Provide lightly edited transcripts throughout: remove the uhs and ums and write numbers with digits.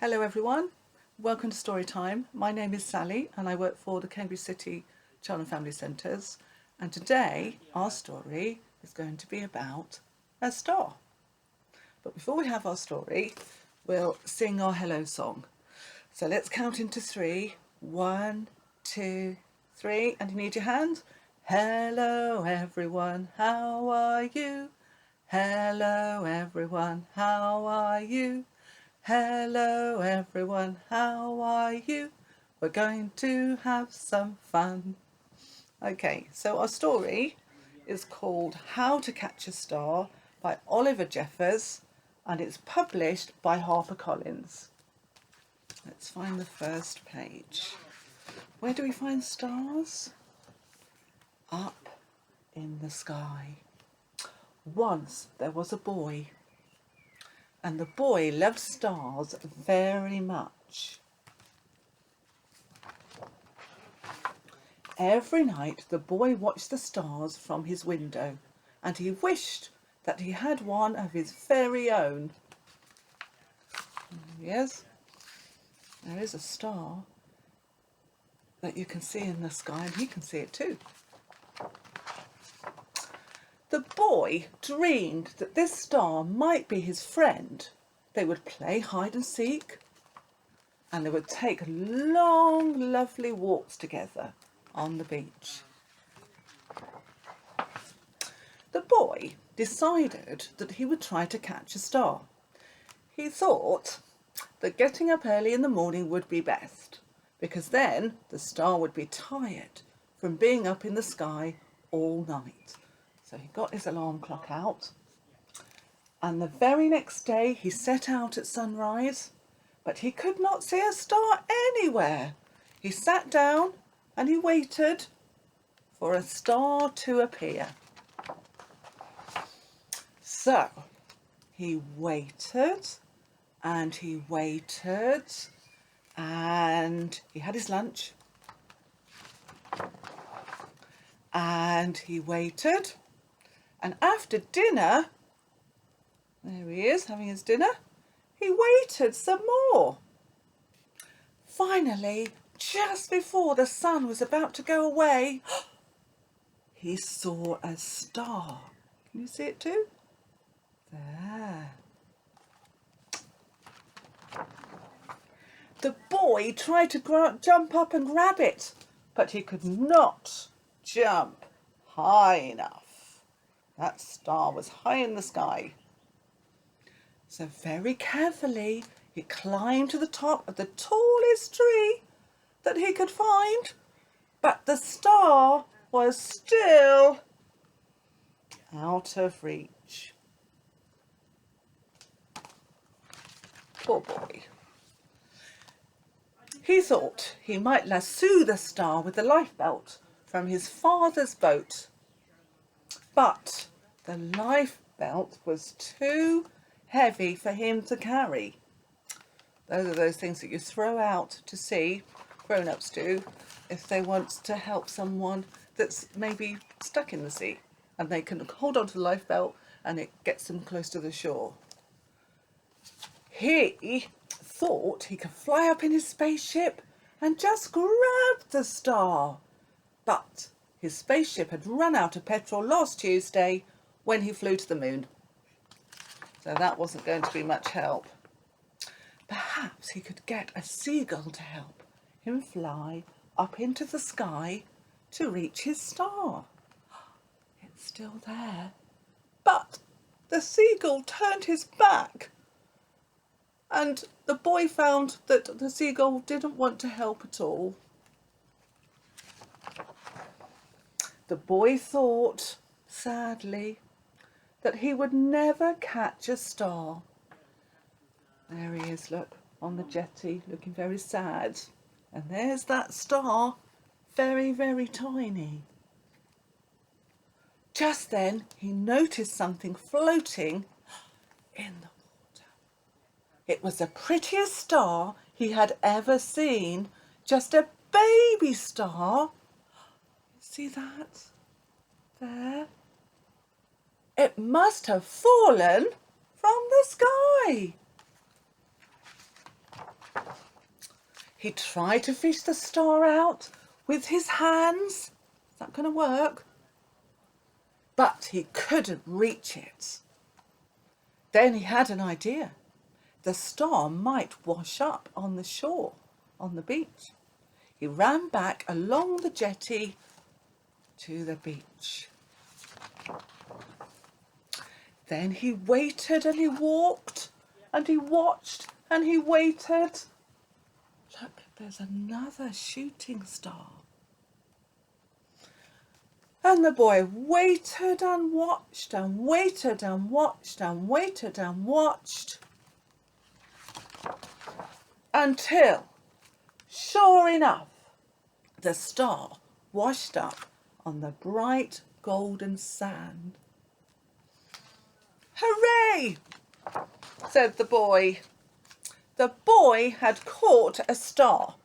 Hello everyone, welcome to Storytime. My name is Sally and I work for the Cambridge City Child and Family Centres, and today our story is going to be about a star. But before we have our story, we'll sing our hello song. So let's count into three. 1, 2, 3, and you need your hands. Hello everyone, how are you? Hello everyone, how are you? Hello everyone, how are you? We're going to have some fun. Okay, so our story is called How to Catch a Star by Oliver Jeffers, and it's published by Harper Collins. Let's find the first page. Where do we find stars? Up in the sky. Once there was a boy, and the boy loved stars very much. Every night the boy watched the stars from his window, and he wished that he had one of his very own. Yes, there is a star that you can see in the sky, and he can see it too. The boy dreamed that this star might be his friend. They would play hide and seek, and they would take long, lovely walks together on the beach. The boy decided that he would try to catch a star. He thought that getting up early in the morning would be best, because then the star would be tired from being up in the sky all night. So he got his alarm clock out, and the very next day he set out at sunrise, but he could not see a star anywhere. He sat down and he waited for a star to appear. So he waited and he waited, and he had his lunch, and he waited, and after dinner, there he is having his dinner, he waited some more. Finally, just before the sun was about to go away, he saw a star. Can you see it too? There. The boy tried to jump up and grab it, but he could not jump high enough. That star was high in the sky. So very carefully he climbed to the top of the tallest tree that he could find, but the star was still out of reach. Poor boy. He thought he might lasso the star with the lifebelt from his father's boat, but the lifebelt was too heavy for him to carry. Those are those things that you throw out to sea, grown-ups do, if they want to help someone that's maybe stuck in the sea, and they can hold on to the lifebelt and it gets them close to the shore. He thought he could fly up in his spaceship and just grab the star, but his spaceship had run out of petrol last Tuesday when he flew to the moon, so that wasn't going to be much help. Perhaps he could get a seagull to help him fly up into the sky to reach his star. It's still there, but the seagull turned his back, and the boy found that the seagull didn't want to help at all. The boy thought, sadly, that he would never catch a star. There he is, look, on the jetty, looking very sad. And there's that star, very, very tiny. Just then he noticed something floating in the water. It was the prettiest star he had ever seen, just a baby star. See that? There. It must have fallen from the sky. He tried to fish the star out with his hands. Is that going to work? But he couldn't reach it. Then he had an idea. The star might wash up on the shore, on the beach. He ran back along the jetty to the beach. Then he waited and he walked and he watched and he waited. Look, there's another shooting star. And the boy waited and watched and waited and watched and waited and watched until, sure enough, the star washed up on the bright golden sand. "Hooray!" said the boy. The boy had caught a star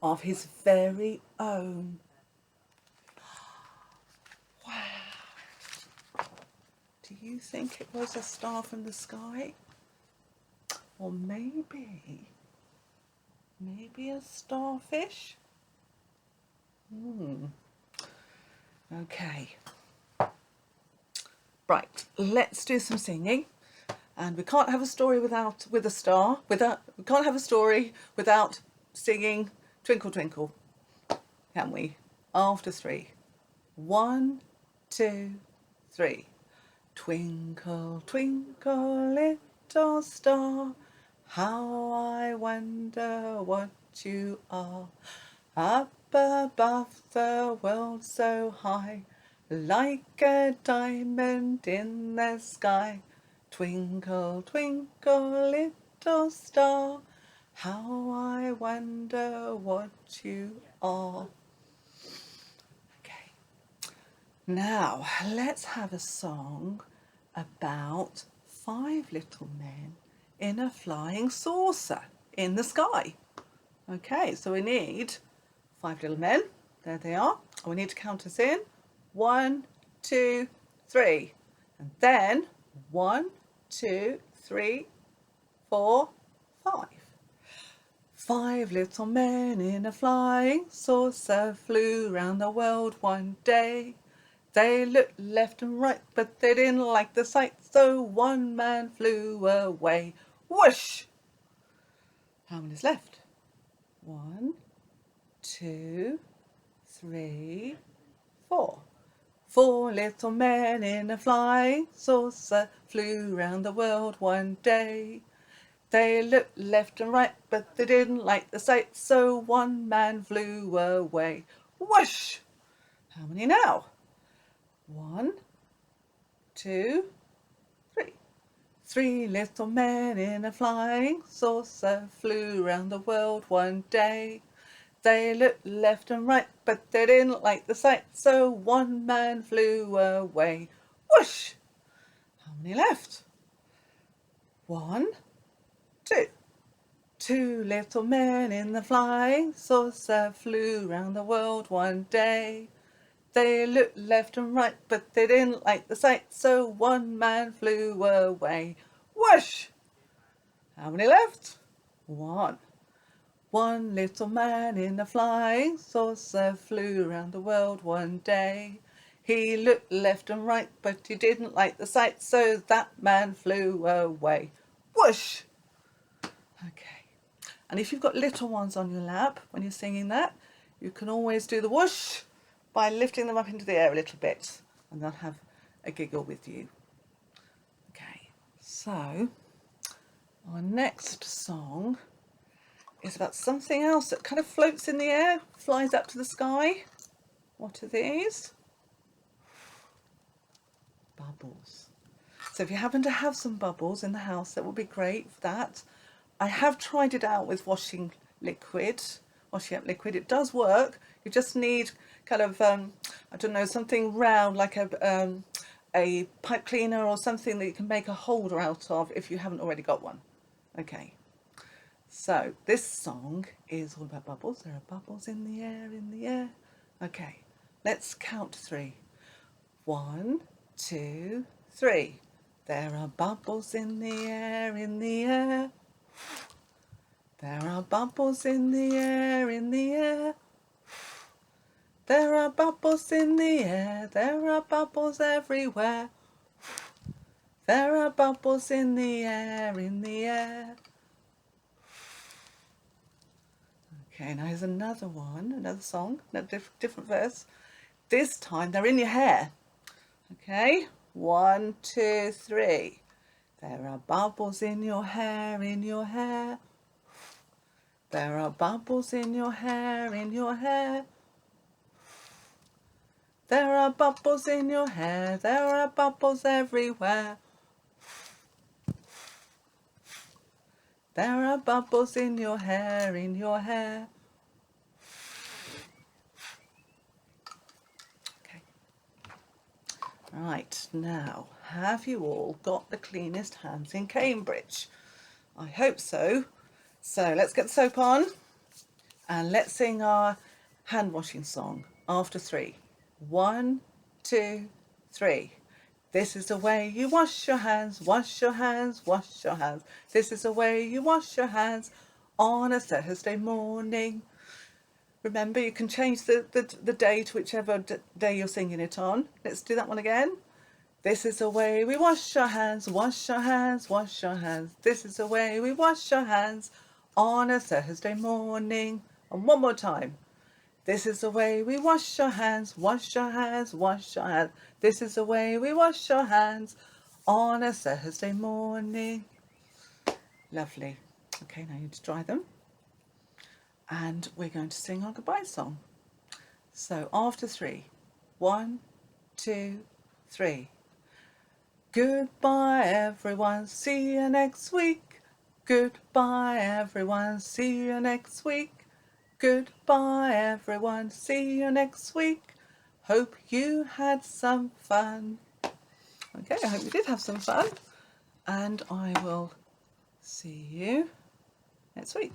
of his very own. Wow. Do you think it was a star from the sky? Or maybe a starfish? Okay. Right, let's do some singing. And we can't have a story we can't have a story without singing Twinkle Twinkle, can we? After three. 1, 2, 3. Twinkle, twinkle, little star, how I wonder what you are. Up above the world so high, like a diamond in the sky. Twinkle, twinkle, little star, how I wonder what you are. Okay, now let's have a song about 5 little men in a flying saucer in the sky. Okay, so we need 5 little men. There they are. We need to count us in. 1, 2, 3. And then 1, 2, 3, 4, 5. 5 little men in a flying saucer flew round the world one day. They looked left and right, but they didn't like the sight, so one man flew away. Whoosh! How many's left? 1, 2, 3, 4. 4 little men in a flying saucer flew round the world one day. They looked left and right, but they didn't like the sight, so one man flew away. Whoosh! How many now? 1, 2, 3. 3 little men in a flying saucer flew round the world one day. They looked left and right, but they didn't like the sight, so one man flew away. Whoosh! How many left? 1, 2. 2 little men in the flying saucer flew round the world one day. They looked left and right, but they didn't like the sight, so one man flew away. Whoosh! How many left? 1. 1 little man in a flying saucer flew round the world one day. He looked left and right, but he didn't like the sight, so that man flew away. Whoosh! Okay. And if you've got little ones on your lap when you're singing that, you can always do the whoosh by lifting them up into the air a little bit, and they'll have a giggle with you. Okay, so our next song is about something else that kind of floats in the air, flies up to the sky. What are these? Bubbles. So if you happen to have some bubbles in the house, that would be great for that. I have tried it out with washing up liquid. It does work. You just need kind of, I don't know, something round like a pipe cleaner or something that you can make a holder out of if you haven't already got one. Okay. So this song is all about bubbles. There are bubbles in the air, in the air. Okay, let's count 3. 1, 2, 3. There are bubbles in the air, in the air. There are bubbles in the air, in the air. There are bubbles in the air, there are bubbles everywhere. There are bubbles in the air, in the air. Okay, now here's another one, another song, another different verse. This time they're in your hair. Okay, 1, 2, 3. There are bubbles in your hair, in your hair. There are bubbles in your hair, in your hair. There are bubbles in your hair, there are bubbles everywhere. There are bubbles in your hair, in your hair. Okay. Right, now, have you all got the cleanest hands in Cambridge? I hope so. So let's get the soap on and let's sing our hand washing song after 3. 1, 2, 3. This is the way you wash your hands, wash your hands, wash your hands. This is the way you wash your hands on a Thursday morning. Remember, you can change the day to whichever day you're singing it on. Let's do that one again. This is the way we wash our hands, wash our hands, wash our hands. This is the way we wash our hands on a Thursday morning. And one more time. This is the way we wash our hands, wash our hands, wash our hands. This is the way we wash our hands on a Thursday morning. Lovely. Okay, now you need to dry them. And we're going to sing our goodbye song. So after 3. 1, 2, 3. Goodbye everyone, see you next week. Goodbye everyone, see you next week. Goodbye everyone, see you next week. Hope you had some fun. Okay, I hope you did have some fun. And I will see you next week.